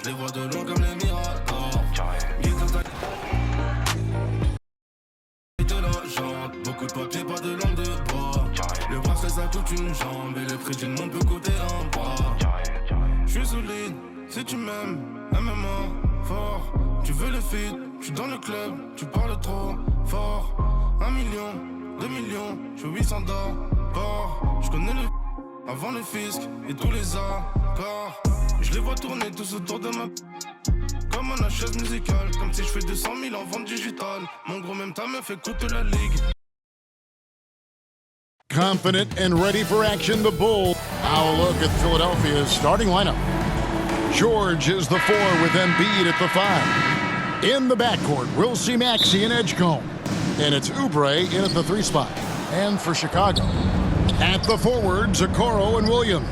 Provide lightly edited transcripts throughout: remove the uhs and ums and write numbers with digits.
Je les vois de loin comme les miradors. De la jante, beaucoup de papier, pas de langue de bois. Le bracelet ça coûte une jambe et le prix d'une montre peut coûter un bras. J'suis solide, si tu m'aimes, MMA, fort. Tu veux le feed, j'suis dans le club, tu parles trop fort. 1 million, 2 millions, j'fais 800 d'abord. J'connais le avant le fisc et tous les accords. Je les vois tourner tous autour de ma comme un chaise musicale, comme si je fais 200 000 en vente digitale. Mon gros même ta meuf écoute la ligue. Confident and ready for action, the Bulls. Now a look at Philadelphia's starting lineup. George is the 4 with Embiid at the 5. In the backcourt, we'll see Maxey and Edgecombe. And it's Oubre in at the 3 spot. And for Chicago, at the forwards, Okoro and Williams.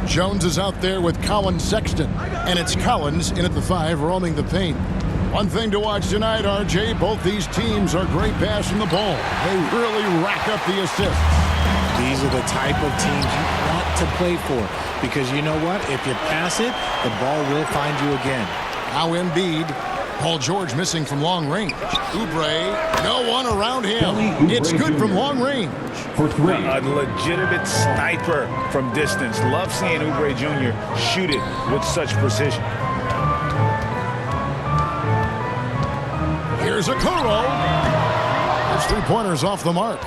Jones is out there with Collins Sexton. And it's Collins in at the 5, roaming the paint. One thing to watch tonight, RJ, both these teams are great passing the ball. They really rack up the assists. These are the type of teams you want to play for. Because you know what? If you pass it, the ball will find you again. Now Embiid. Paul George missing from long range. Oubre, no one around him. It's good from long range. For 3. A legitimate sniper from distance. Love seeing Oubre Jr. shoot it with such precision. Here's Okoro. His 3-pointers off the mark.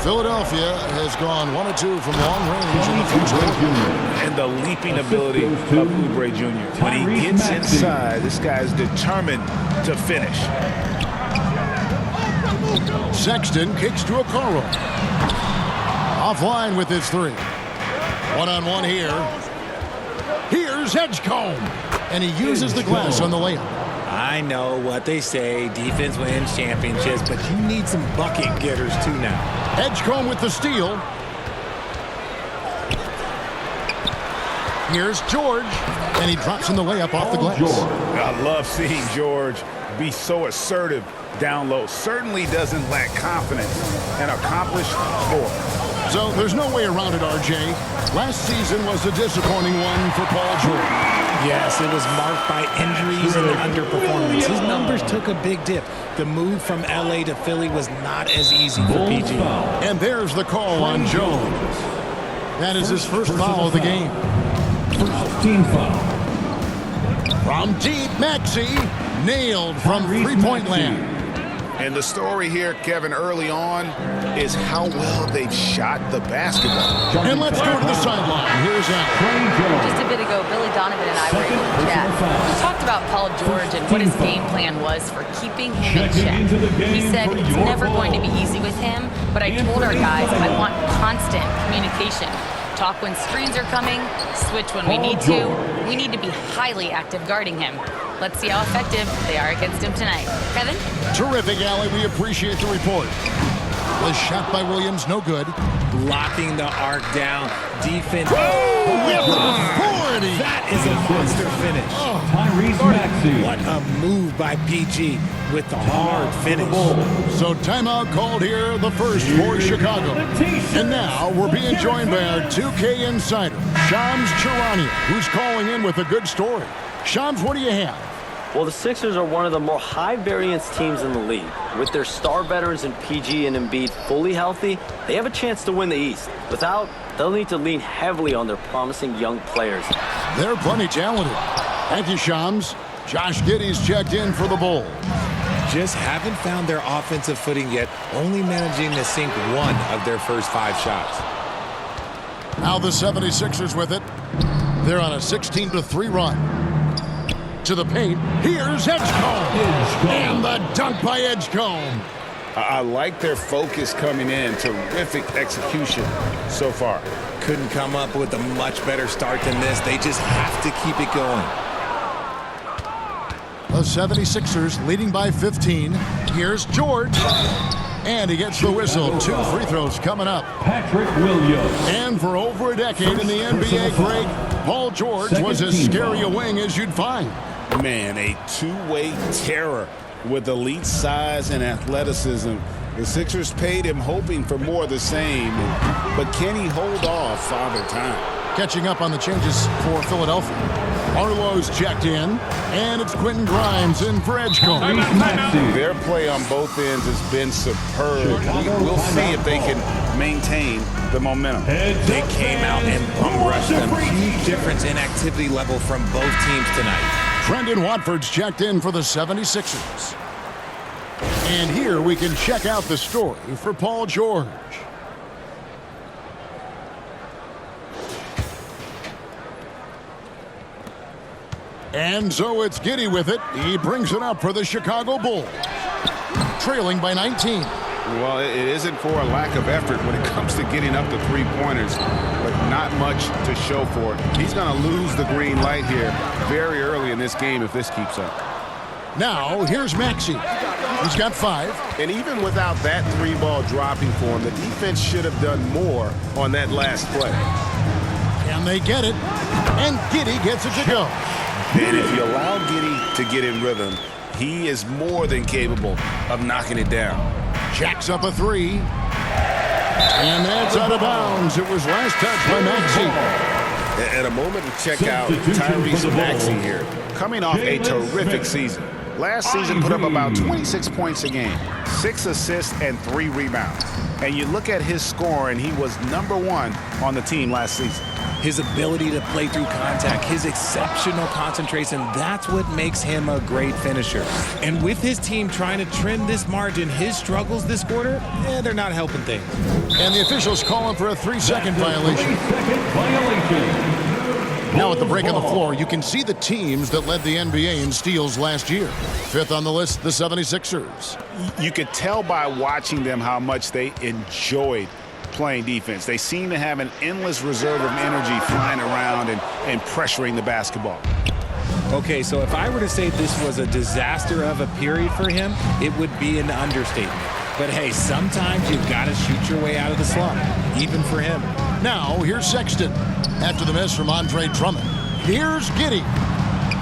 Philadelphia has gone 1 of 2 from long range in the first half. And the leaping ability of Oubre Jr. When he gets inside, this guy's determined to finish. Sexton kicks to Okoro. Offline with his 3. One-on-one here. Here's Edgecombe. And he uses the glass on the layup. I know what they say, defense wins championships, but you need some bucket getters too now. Edgecombe with the steal. Here's George, and he drops in the layup off the glass. I love seeing George be so assertive down low. Certainly doesn't lack confidence. An accomplished scorer. So there's no way around it, RJ. Last season was a disappointing one for Paul George. Yes, it was marked by injuries and underperformance. His numbers took a big dip. The move from LA to Philly was not as easy for PG. And there's the call on Jones. That is his first foul of the game. First team foul. From deep, Maxey nailed from three-point land. And the story here, Kevin, early on, is how well they've shot the basketball. And let's go to the sideline. Here's Al. Just a bit ago, Billy Donovan and I were able to chat. We talked about Paul George and what his game plan was for keeping him in check. He said it's never going to be easy with him, but I told our guys I want constant communication. Talk when screens are coming, switch when we need to. We need to be highly active guarding him. Let's see how effective they are against him tonight. Kevin? Terrific, Allie. We appreciate the report. The shot by Williams, no good. Blocking the arc down. Defense. With authority. That is a monster finish. Tyrese Maxey. What a move by PG with the hard finish. So timeout called here, the first for Chicago. And now we're being joined by our 2K insider, Shams Charania, who's calling in with a good story. Shams, what do you have? Well, the Sixers are one of the more high-variance teams in the league. With their star veterans in PG and Embiid fully healthy, they have a chance to win the East. Without, they'll need to lean heavily on their promising young players. They're plenty talented. Thank you, Shams. Josh Giddey's checked in for the Bulls. Just haven't found their offensive footing yet, only managing to sink 1 of their first 5 shots. Now the 76ers with it. They're on a 16-3 run. To the paint, here's Edgecombe. And the dunk by Edgecombe. I like their focus coming in. Terrific execution so far. Couldn't come up with a much better start than this. They just have to keep it going. The 76ers leading by 15. Here's George. And he gets the whistle. 2 free throws coming up. Patrick Williams. And for over a decade in the NBA, Greg, Paul George was as scary a wing as you'd find. Man, a two-way terror with elite size and athleticism. The Sixers paid him hoping for more of the same, but can he hold off Father Time? Catching up on the changes for Philadelphia. Arlo's checked in, and it's Quentin Grimes in for Edgecombe. Their play on both ends has been superb. We'll see if they can maintain the momentum. They came out and bum rushed them. Huge difference in activity level from both teams tonight. Brendan Watford's checked in for the 76ers. And here we can check out the story for Paul George. And so it's Giddey with it. He brings it up for the Chicago Bulls. Trailing by 19. Well, it isn't for a lack of effort when it comes to getting up the three-pointers, but not much to show for it. He's going to lose the green light here very early in this game if this keeps up. Now, here's Maxey. He's got 5. And even without that three-ball dropping for him, the defense should have done more on that last play. Can they get it? And Giddey gets it to go. And if you allow Giddey to get in rhythm, he is more than capable of knocking it down. Jacks up a 3. And that's out of bounds. It was last touched by Maxey. And a moment to check out Tyrese Maxey here. Coming off a terrific season. Last season put up about 26 points a game, 6 assists and 3 rebounds. And you look at his score, and he was #1 on the team last season. His ability to play through contact, his exceptional concentration, that's what makes him a great finisher. And with his team trying to trim this margin, his struggles this quarter, they're not helping things. And the officials calling for a 3-second violation. 3-second violation. Now at the break on the floor, you can see the teams that led the NBA in steals last year. 5th on the list, the 76ers. You could tell by watching them how much they enjoyed playing defense. They seem to have an endless reserve of energy flying around and pressuring the basketball. Okay, so if I were to say this was a disaster of a period for him, it would be an understatement. But hey, sometimes you've got to shoot your way out of the slump, even for him. Now, here's Sexton. After the miss from Andre Drummond. Here's Giddey.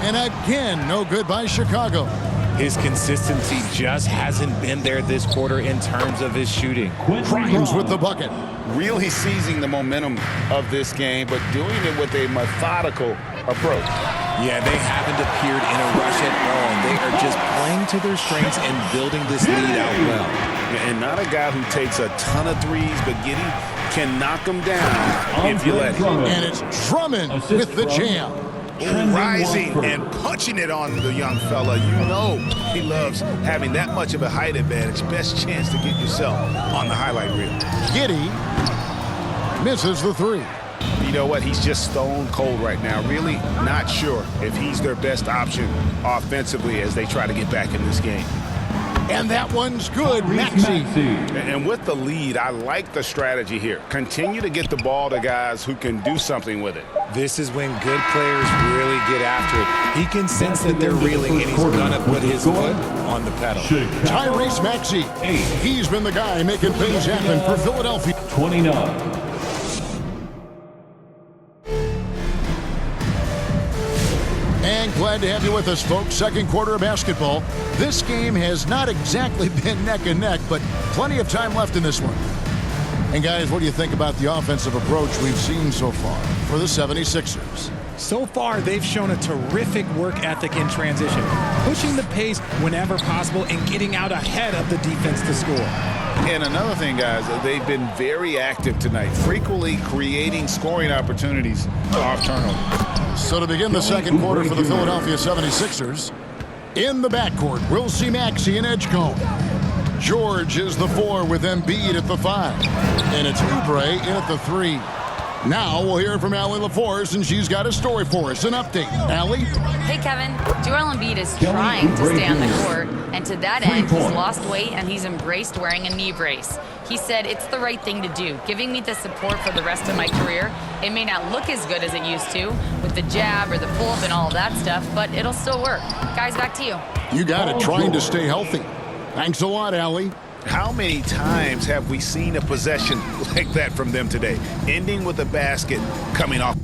And again, no good by Chicago. His consistency just hasn't been there this quarter in terms of his shooting. Grimes with the bucket. Really seizing the momentum of this game, but doing it with a methodical approach. Yeah, they haven't appeared in a rush at all. They are just playing to their strengths and building this lead out well. And not a guy who takes a ton of threes, but Giddey can knock them down if you let him. And it's Drummond with the jam. Rising and punching it on the young fella. You know he loves having that much of a height advantage. Best chance to get yourself on the highlight reel. Giddey misses the 3. You know what? He's just stone cold right now. Really not sure if he's their best option offensively as they try to get back in this game. And that one's good, Maxey. And with the lead, I like the strategy here. Continue to get the ball to guys who can do something with it. This is when good players really get after it. He can sense that they're reeling, and he's going to put his foot on the pedal. Tyrese Maxey. He's been the guy making things happen for Philadelphia. 29. And glad to have you with us, folks. Second quarter of basketball. This game has not exactly been neck and neck, but plenty of time left in this one. And guys, what do you think about the offensive approach we've seen so far for the 76ers? So far, they've shown a terrific work ethic in transition, pushing the pace whenever possible and getting out ahead of the defense to score. And another thing, guys, they've been very active tonight, frequently creating scoring opportunities off turnover. So to begin the second quarter for the Philadelphia 76ers, in the backcourt, we'll see Maxey and Edgecombe. George is the 4 with Embiid at the 5. And it's Oubre in at the 3. Now we'll hear from Allie LaForce, and she's got a story for us. An update. Allie? Hey, Kevin. Joel Embiid is trying to stay on the court, and to that end, he's lost weight and he's embraced wearing a knee brace. He said, "It's the right thing to do, giving me the support for the rest of my career. It may not look as good as it used to, with the jab or the pull-up and all of that stuff, but it'll still work." Guys, back to you. You got it. Trying to stay healthy. Thanks a lot, Allie. How many times have we seen a possession like that from them today, ending with a basket coming off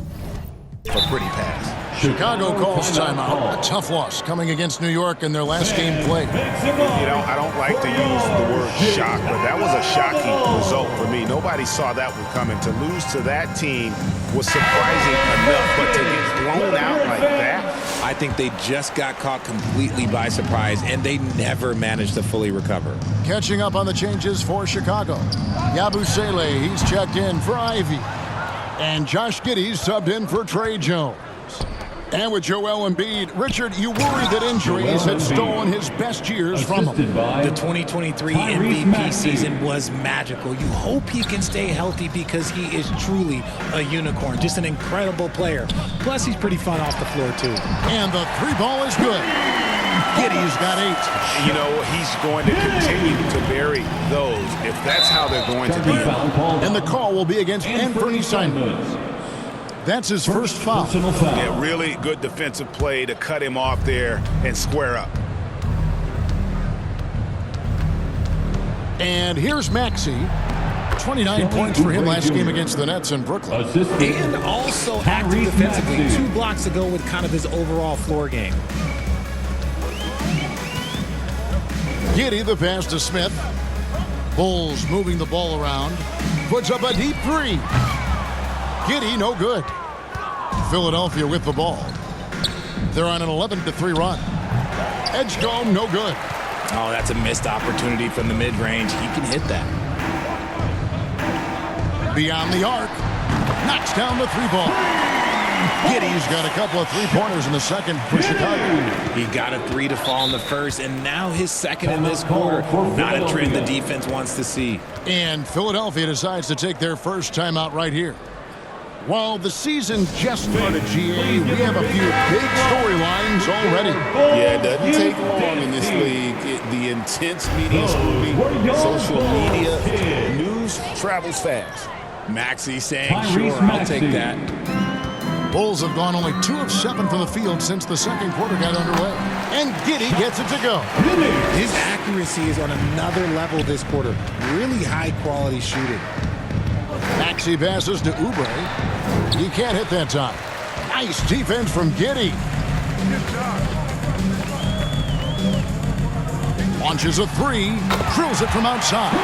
a pretty pass? Chicago calls timeout. A tough loss coming against New York in their last game played. You know, I don't like to use the word shock, but that was a shocking result for me. Nobody saw that one coming. To lose to that team was surprising enough, but to get thrown out like that. I think they just got caught completely by surprise, and they never managed to fully recover. Catching up on the changes for Chicago. Yabusele, he's checked in for Ivy. And Josh Giddey's subbed in for Trey Jones. And with Joel Embiid, Richard, you worry that injuries had stolen his best years from him. The 2023 MVP season was magical. You hope he can stay healthy because he is truly a unicorn, just an incredible player. Plus, he's pretty fun off the floor, too. And the three ball is good. Giddey's got 8. You know, he's going to continue to bury those if that's how they're going to be. And the call will be against Anthony Simons. That's his first foul. Yeah, really good defensive play to cut him off there and square up. And here's Maxey. 29 points for him last game against the Nets in Brooklyn. And also active defensively. 2 blocks to go with kind of his overall floor game. Giddey the pass to Smith. Bulls moving the ball around. Puts up a deep 3. Giddey no good. Philadelphia with the ball. They're on an 11-3 run. Edgecombe no good. Oh, that's a missed opportunity from the mid-range. He can hit that. Beyond the arc. Knocks down the 3-ball. Giddey's got a couple of 3-pointers in the second for Chicago. He got a 3 to fall in the first, and now his second in this quarter. Not a trend the defense wants to see. And Philadelphia decides to take their first timeout right here. While the season just started, GA, we have a few big storylines already. Yeah, it doesn't take long in this league. The intense media scrutiny, social media, news travels fast. Maxey saying, sure, I'll take that. Bulls have gone only 2 of 7 from the field since the second quarter got underway. And Giddey gets it to go. His accuracy is on another level this quarter. Really high-quality shooting. Maxey passes to Oubre. He can't hit that time. Nice defense from Giddey. Launches a 3. Drills it from outside.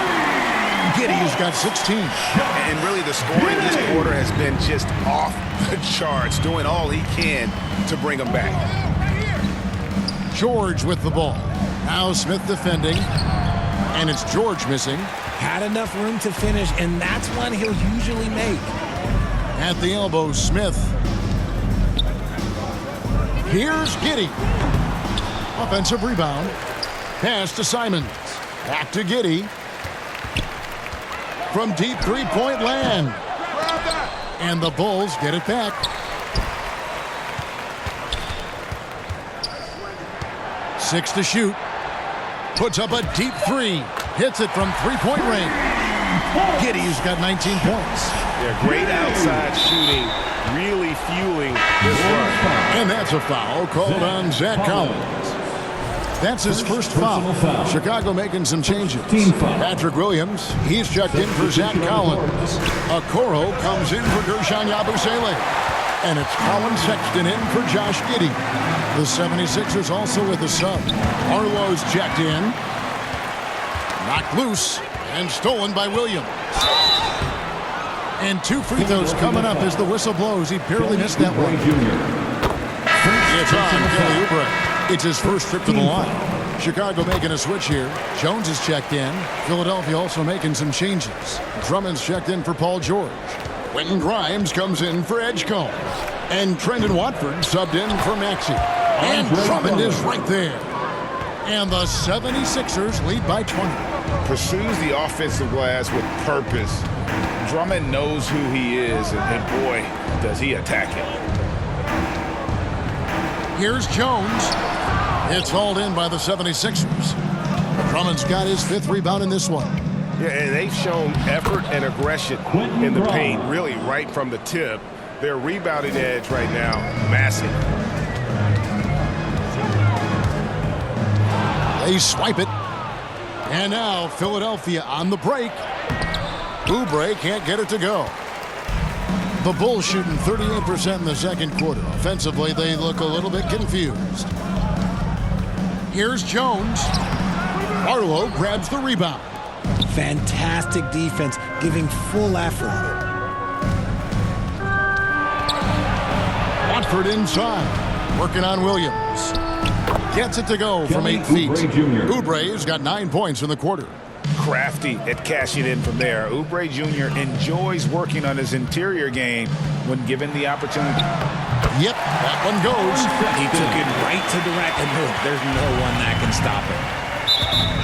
Giddey's got 16. And really the scoring this quarter has been just off the charts, doing all he can to bring them back. George with the ball. Now Smith defending. And it's George missing. Had enough room to finish, and that's one he'll usually make. At the elbow, Smith. Here's Giddey. Offensive rebound. Pass to Simons. Back to Giddey. From deep three-point land. And the Bulls get it back. 6 to shoot. Puts up a deep 3. Hits it from three-point range. Giddey's got 19 points. Yeah, great outside shooting, really fueling this run. And that's a foul called on Zach Collins. That's his first foul. Chicago making some changes. Patrick Williams, he's checked in for Zach Collins. Okoro comes in for Gershon Yabusele. And it's Colin Sexton in for Josh Giddey. The 76ers also with a sub. Arlo's checked in. Knocked loose and stolen by Williams. And 2 free throws coming up as the whistle blows. He barely missed that one. It's on Kelly Oubre. It's his first trip to the line. Chicago making a switch here. Jones is checked in. Philadelphia also making some changes. Drummond's checked in for Paul George. Quentin Grimes comes in for Edgecombe. And Trendon Watford subbed in for Maxey. And Drummond is right there. And the 76ers lead by 20. Pursues the offensive glass with purpose. Drummond knows who he is, and boy, does he attack it. Here's Jones. It's hauled in by the 76ers. Drummond's got his 5th rebound in this one. Yeah, and they've shown effort and aggression in the paint, really right from the tip. Their rebounding edge right now, massive. They swipe it. And now Philadelphia on the break. Oubre can't get it to go. The Bulls shooting 38% in the second quarter. Offensively, they look a little bit confused. Here's Jones. Barlow grabs the rebound. Fantastic defense, giving full effort. Watford inside, working on Williams. Gets it to go from 8 feet. Oubre's got 9 points in the quarter. Crafty at cashing in from there. Oubre Jr. enjoys working on his interior game when given the opportunity. Yep, that one goes. He took it right to the rack, and there's no one that can stop it.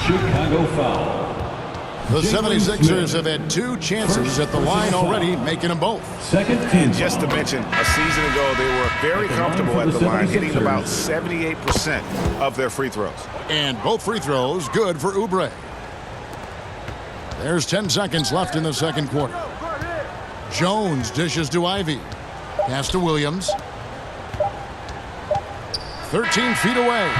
Chicago foul. The 76ers have had 2 chances at the line already, making them both. Second team. Just to mention, a season ago, they were very comfortable at the line, hitting about 78% of their free throws. And both free throws good for Oubre. There's 10 seconds left in the second quarter. Jones dishes to Ivy. Pass to Williams. 13 feet away.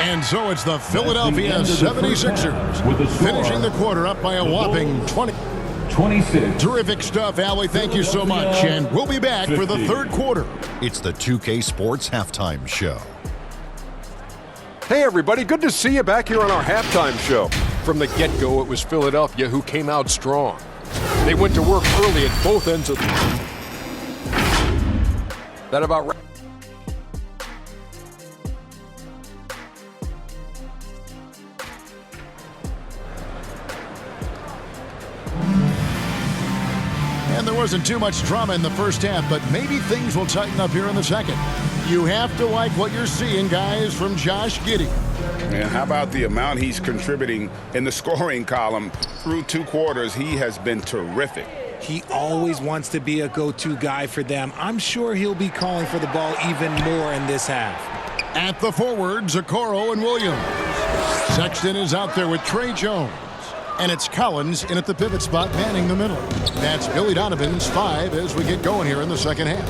And so it's the Philadelphia 76ers finishing the quarter up by a whopping 26. Terrific stuff, Allie. Thank you so much. And we'll be back for the third quarter. It's the 2K Sports Halftime Show. Hey, everybody. Good to see you back here on our halftime show. From the get-go, it was Philadelphia who came out strong. They went to work early at both ends of that about. And there wasn't too much drama in the first half, but maybe things will tighten up here in the second. You have to like what you're seeing, guys, from Josh Giddey. And how about the amount he's contributing in the scoring column through 2 quarters? He has been terrific. He always wants to be a go-to guy for them. I'm sure he'll be calling for the ball even more in this half. At the forwards, Okoro and Williams. Sexton is out there with Trey Jones. And it's Collins in at the pivot spot, manning the middle. That's Billy Donovan's 5 as we get going here in the second half.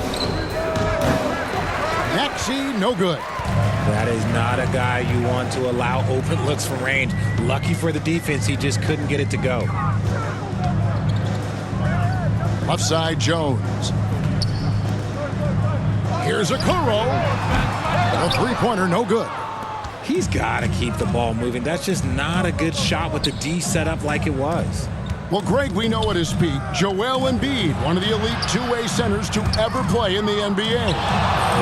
Maxey, no good. That is not a guy you want to allow open looks from range. Lucky for the defense, he just couldn't get it to go. Left side, Jones. Here's Okoro. A three-pointer, no good. He's got to keep the ball moving. That's just not a good shot with the D set up like it was. Well, Greg, we know at his peak, Joel Embiid, one of the elite two-way centers to ever play in the NBA.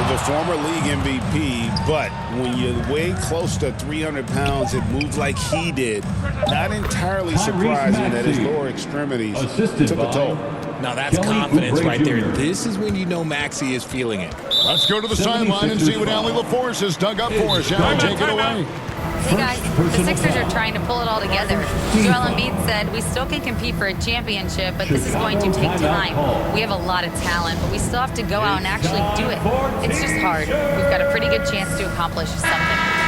The former league MVP, but when you weigh close to 300 pounds and move like he did, not entirely surprising that his lower extremities took a toll. Now that's confidence right there. This is when you know Maxey is feeling it. Let's go to the sideline and see what Allie LaForce has dug up for us. Allie, take it away. Hey guys, the Sixers are trying to pull it all together. Joel Embiid said, we still can compete for a championship, but this is going to take time. We have a lot of talent, but we still have to go out and actually do it. It's just hard. We've got a pretty good chance to accomplish something.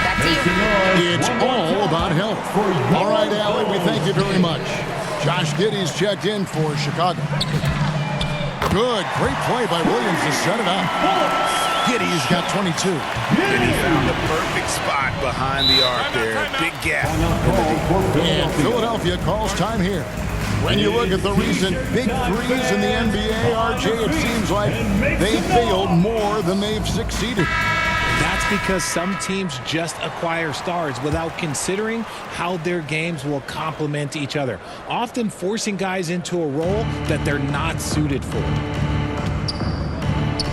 Back to you. It's all about health. All right, Allie, we thank you very much. Josh Giddey's checked in for Chicago. Good, great play by Williams to set it up. Giddey's got 22. And he found the perfect spot behind the arc there. Big gap. And Philadelphia calls time here. When you look at the recent big threes in the NBA, RJ, it seems like they failed more than they've succeeded. That's because some teams just acquire stars without considering how their games will complement each other, often forcing guys into a role that they're not suited for.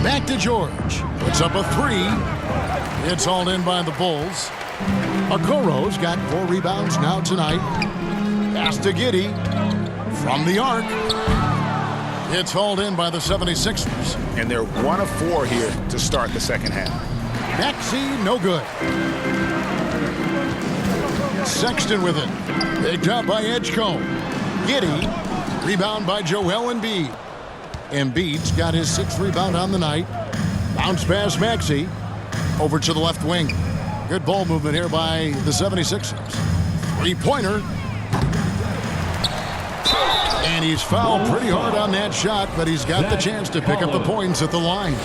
Back to George. Puts up a three. It's hauled in by the Bulls. Okoro's got 4 rebounds now tonight. Pass to Giddey. From the arc. It's hauled in by the 76ers. And they're 1 of 4 here to start the second half. Maxey, no good. Sexton with it. Picked up by Edgecombe. Giddey. Rebound by Joel Embiid. Embiid's got his 6th rebound on the night. Bounce pass Maxey. Over to the left wing. Good ball movement here by the 76ers. 3-pointer. And he's fouled pretty hard on that shot, but he's got the chance to pick up the points at the line.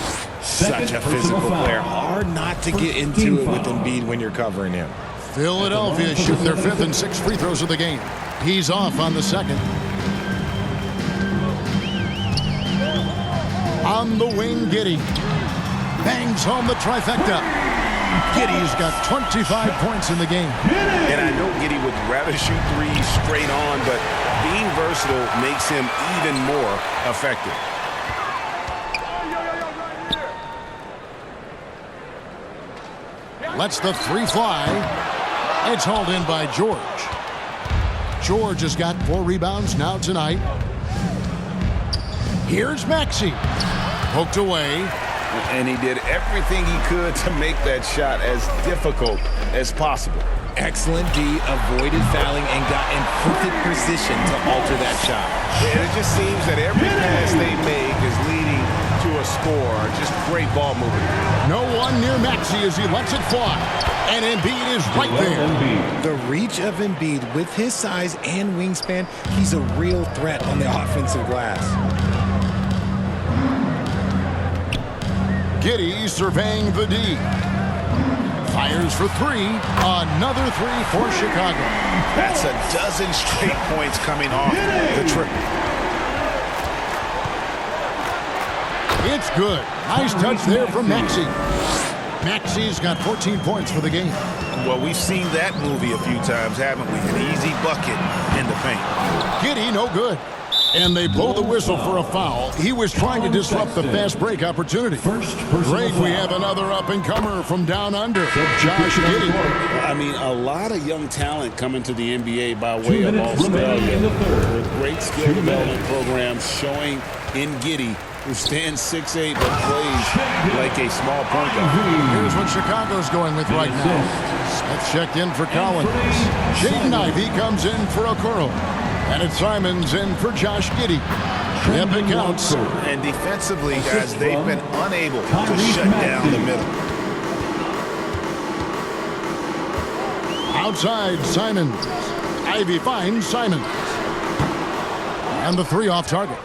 Such a physical player. Hard not to get into it with Embiid when you're covering him. Philadelphia shooting their 5th and 6th free throws of the game. He's off on the second. On the wing, Giddey bangs home the trifecta. Giddey's got 25 points in the game. And I know Giddey would rather shoot threes straight on, but being versatile makes him even more effective. Lets the three fly. It's hauled in by George. George has got 4 rebounds now tonight. Here's Maxey. Poked away. And he did everything he could to make that shot as difficult as possible. Excellent D, avoided fouling, and got in perfect position to alter that shot. And it just seems that every pass they make is leading to a score. Just great ball movement. No one near Maxey as he lets it fly. And Embiid is right there. The reach of Embiid with his size and wingspan, he's a real threat on the offensive glass. Giddey surveying the D. Fires for 3. Another 3 for Chicago. That's a dozen straight points coming off the triple. It's good. Nice touch there from Maxey. Maxey's got 14 points for the game. Well, we've seen that movie a few times, haven't we? An easy bucket in the paint. Giddey, no good. And they blow the whistle for a foul. He was trying to disrupt the fast break opportunity. Greg, we have another up-and-comer from down under, Josh Giddey. I mean, a lot of young talent coming to the NBA by way of Australia. With great skill development programs showing in Giddey, who stands 6'8", but plays like a small point guard. Here's what Chicago's going with right now. Smith checked in for Collins. Jaden Ivey comes in for Okoro. And it's Simons in for Josh Giddey. Epic counts. And defensively, guys, they've been unable to shut down the middle. Outside, Simons. Ivey finds Simons. And the 3 off target.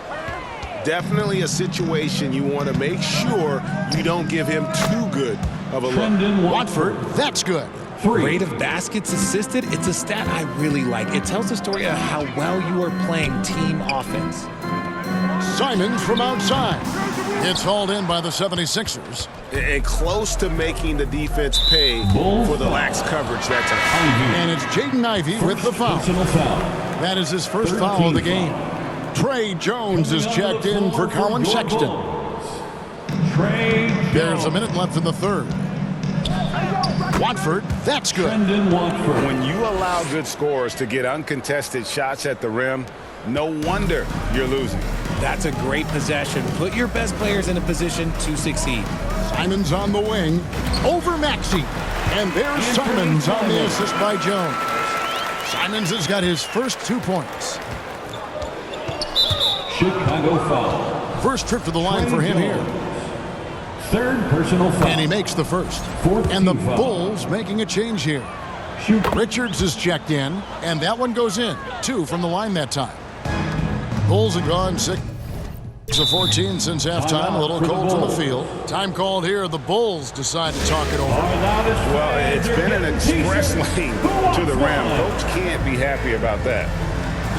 Definitely a situation you want to make sure you don't give him too good of a look. Watford, that's good. Rate of baskets assisted, it's a stat I really like. It tells the story of how well you are playing team offense. Simons from outside. It's hauled in by the 76ers. And close to making the defense pay for the lax coverage that time. And it's Jaden Ivey with the foul. That is his first foul of the game. Trey Jones is checked in for Colin Sexton. There's a minute left in the third. Watford, that's good. When you allow good scorers to get uncontested shots at the rim, no wonder you're losing. That's a great possession. Put your best players in a position to succeed. Simons on the wing, over Maxey. And there's Simons on the assist by Jones. Simons has got his first 2 points. Chicago foul. First trip to the line for him here. Third personal foul. And he makes the first. And the Bulls making a change here. Richards is checked in, and that one goes in. 2 from the line that time. Bulls have gone 6-14 since halftime. A little cold from the field. Time called here. The Bulls decide to talk it over. Well, it's been an express lane to the rim. Coach can't be happy about that.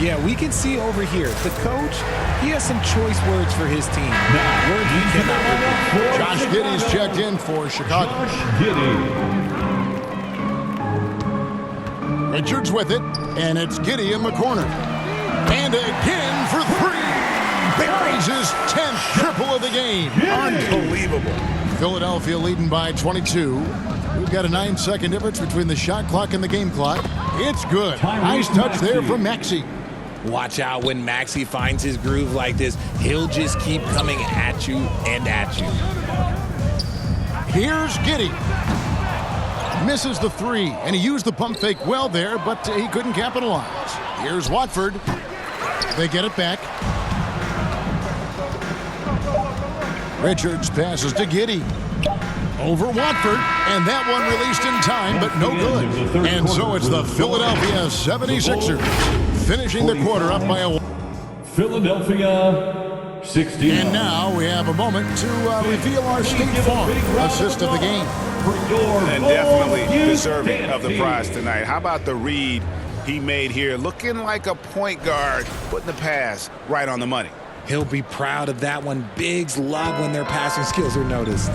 Yeah, we can see over here, the coach, he has some choice words for his team. Words he cannot repeat. Josh Giddey's checked in for Chicago. Richards with it, and it's Giddey in the corner. And again for 3. Buries his 10th triple of the game. Unbelievable. Philadelphia leading by 22. We've got a 9-second difference between the shot clock and the game clock. It's good. Nice touch there from Maxey. Watch out when Maxey finds his groove like this. He'll just keep coming at you and at you. Here's Giddey. Misses the 3, and he used the pump fake well there, but he couldn't capitalize. Here's Watford. They get it back. Richards passes to Giddey. Over Watford, and that one released in time, but no good. And so it's the Philadelphia 76ers finishing the quarter up by a... Philadelphia 16. And now we have a moment to reveal our State Farm assist of the game. And definitely deserving of the prize tonight. How about the read he made here? Looking like a point guard, putting the pass right on the money. He'll be proud of that one. Bigs love when their passing skills are noticed.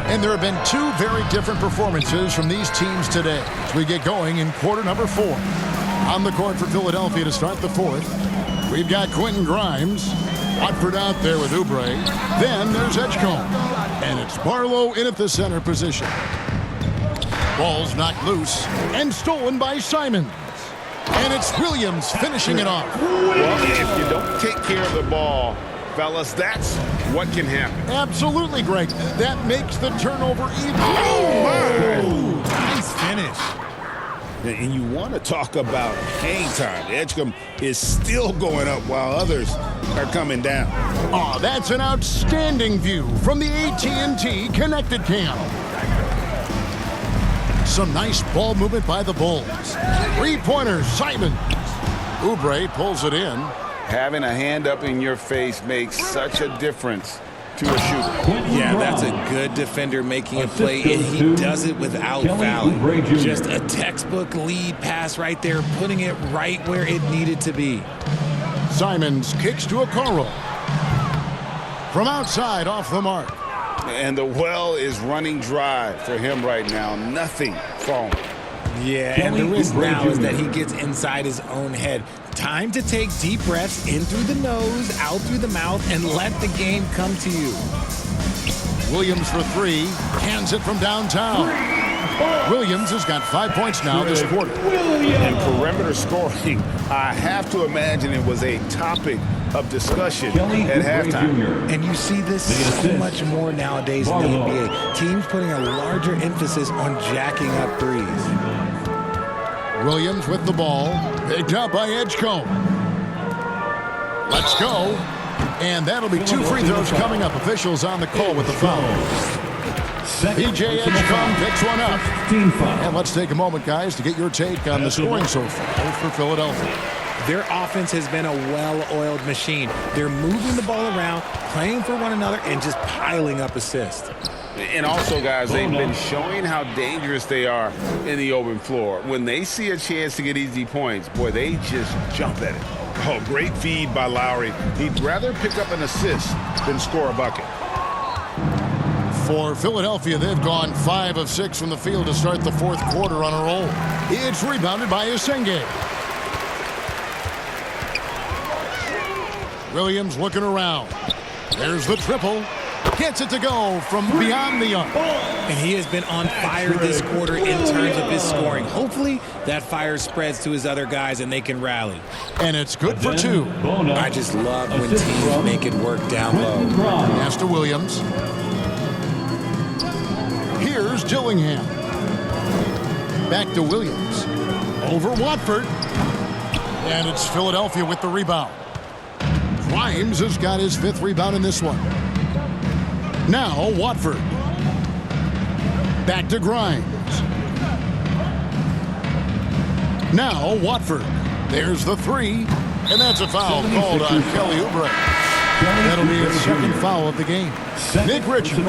And there have been two very different performances from these teams today as we get going in quarter number 4. On the court for Philadelphia to start the fourth, we've got Quentin Grimes. Watford out there with Oubre. Then there's Edgecombe. And it's Barlow in at the center position. Ball's knocked loose and stolen by Simons. And it's Williams finishing it off. Well, if you don't take care of the ball, fellas, that's what can happen. Absolutely, Greg. That makes the turnover even. Oh, my. Nice finish. And you want to talk about hang time. Edgecombe is still going up while others are coming down. Oh, that's an outstanding view from the AT&T Connected Cam. Some nice ball movement by the Bulls. Three-pointers, Simons. Oubre pulls it in. Having a hand up in your face makes such a difference to a shooter. Yeah, that's a good defender making a play, and he does it without fouling. Just a textbook lead pass right there, putting it right where it needed to be. Simons kicks to Okoro. From outside, off the mark. And the well is running dry for him right now. Nothing falling. Yeah, and the risk now is that he gets inside his own head. Time to take deep breaths in through the nose, out through the mouth, and let the game come to you. Williams for three. Cans it from downtown. Williams has got 5 points now this quarter. And perimeter scoring, I have to imagine it was a topic of discussion at halftime. And you see this so much more nowadays in the NBA. Teams putting a larger emphasis on jacking up threes. Williams with the ball. Picked up by Edgecombe. Let's go. And that'll be 2 free throws coming up. Officials on the call with the foul. PJ Edgecombe picks one up. And let's take a moment, guys, to get your take on the scoring so far for Philadelphia. Their offense has been a well-oiled machine. They're moving the ball around, playing for one another, and just piling up assists. And also, guys, they've been showing how dangerous they are in the open floor. When they see a chance to get easy points, boy, they just jump at it. Oh, great feed by Lowry. He'd rather pick up an assist than score a bucket. For Philadelphia, they've gone 5 of 6 from the field to start the fourth quarter on a roll. It's rebounded by Esenge. Williams looking around. There's the triple. Gets it to go from beyond the arc. And he has been on fire this quarter in terms of his scoring. Hopefully that fire spreads to his other guys and they can rally. And it's good for 2. I just love when teams make it work down low. Pass to Williams. Here's Dillingham. Back to Williams. Over Watford. And it's Philadelphia with the rebound. Grimes has got his 5th rebound in this one. Now Watford. Back to Grimes. Now Watford. There's the 3. And that's a foul called on Kelly Oubre. That'll be his 2nd foul of the game. Nick Richards,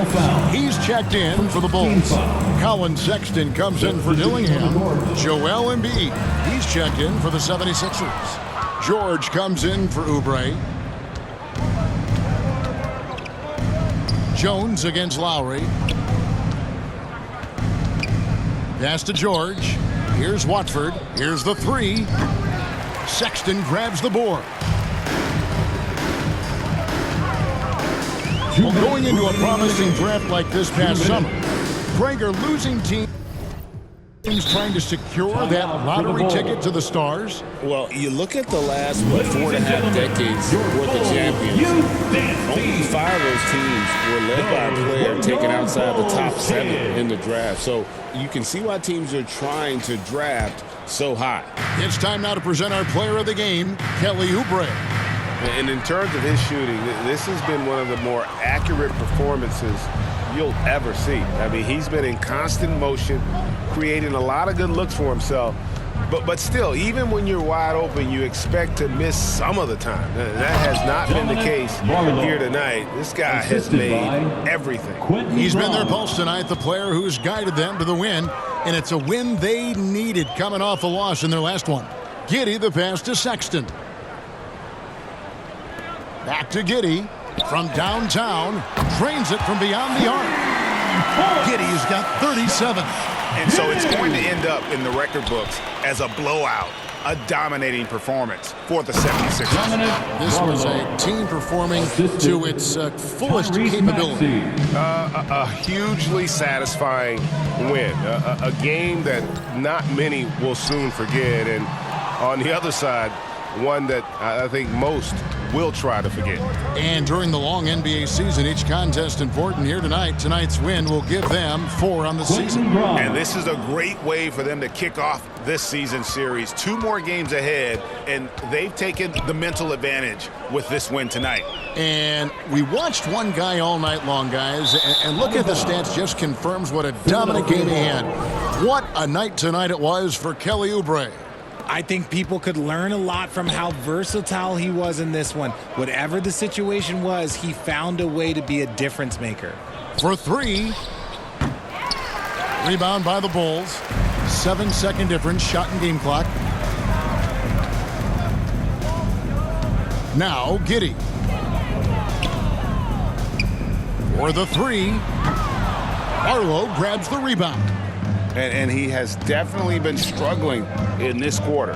he's checked in for the Bulls. Colin Sexton comes in for Dillingham. Joel Embiid, he's checked in for the 76ers. George comes in for Oubre. Jones against Lowry. Pass to George. Here's Watford. Here's the 3. Sexton grabs the board. Well, going into a promising draft like this past summer, Greg, are losing teams trying to secure that lottery ticket to the stars? Well, you look at the last 4.5 decades worth of champions. Only 5 of those teams were led by a player taken outside the top 7 in the draft. So you can see why teams are trying to draft so high. It's time now to present our player of the game, Kelly Oubre. And in terms of his shooting, this has been one of the more accurate performances you'll ever see. I mean, he's been in constant motion, creating a lot of good looks for himself. But still, even when you're wide open, you expect to miss some of the time. That has not been the case here tonight. This guy has made everything. He's been their pulse tonight, the player who's guided them to the win. And it's a win they needed coming off a loss in their last one. Giddey the pass to Sexton. Back to Giddey from downtown. Drains it from beyond the arc. Giddey's got 37. And so it's going to end up in the record books as a blowout, a dominating performance for the 76ers. This was a team performing to its fullest capability. A hugely satisfying win. A game that not many will soon forget. And on the other side, one that I think most will try to forget. And during the long NBA season, each contest important. Here tonight. Tonight's win will give them 4 on the season. And this is a great way for them to kick off this season series. 2 more games ahead, and they've taken the mental advantage with this win tonight. And we watched one guy all night long, guys, and look at the stats just confirms what a dominant game he had. What a night tonight it was for Kelly Oubre. I think people could learn a lot from how versatile he was in this one. Whatever the situation was, he found a way to be a difference maker. For 3. Rebound by the Bulls. 7-second difference, shot and game clock. Now Giddey. For the 3. Arlo grabs the rebound. And he has definitely been struggling in this quarter.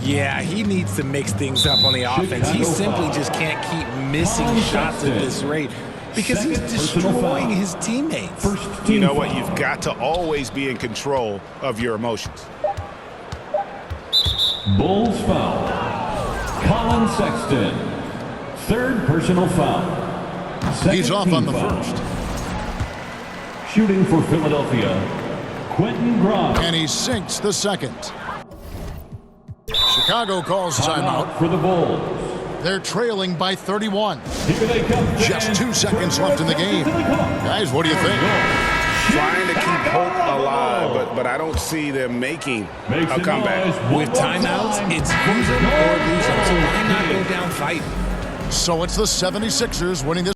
Yeah, he needs to mix things up on the offense. He simply just can't keep missing shots at this rate because he's destroying his teammates. You know what? You've got to always be in control of your emotions. Bulls foul. Colin Sexton. 3rd personal foul. He's off on the foul. first. Shooting for Philadelphia, Quentin Grimes. And he sinks the second. Chicago calls timeout for the Bulls. They're trailing by 31. Here they come. Just 2 seconds left in the game. Guys, what do you think? Trying to keep hope alive, but I don't see them making a comeback. With timeouts, it's use them or lose them. So why not go down fighting? So it's the 76ers winning this.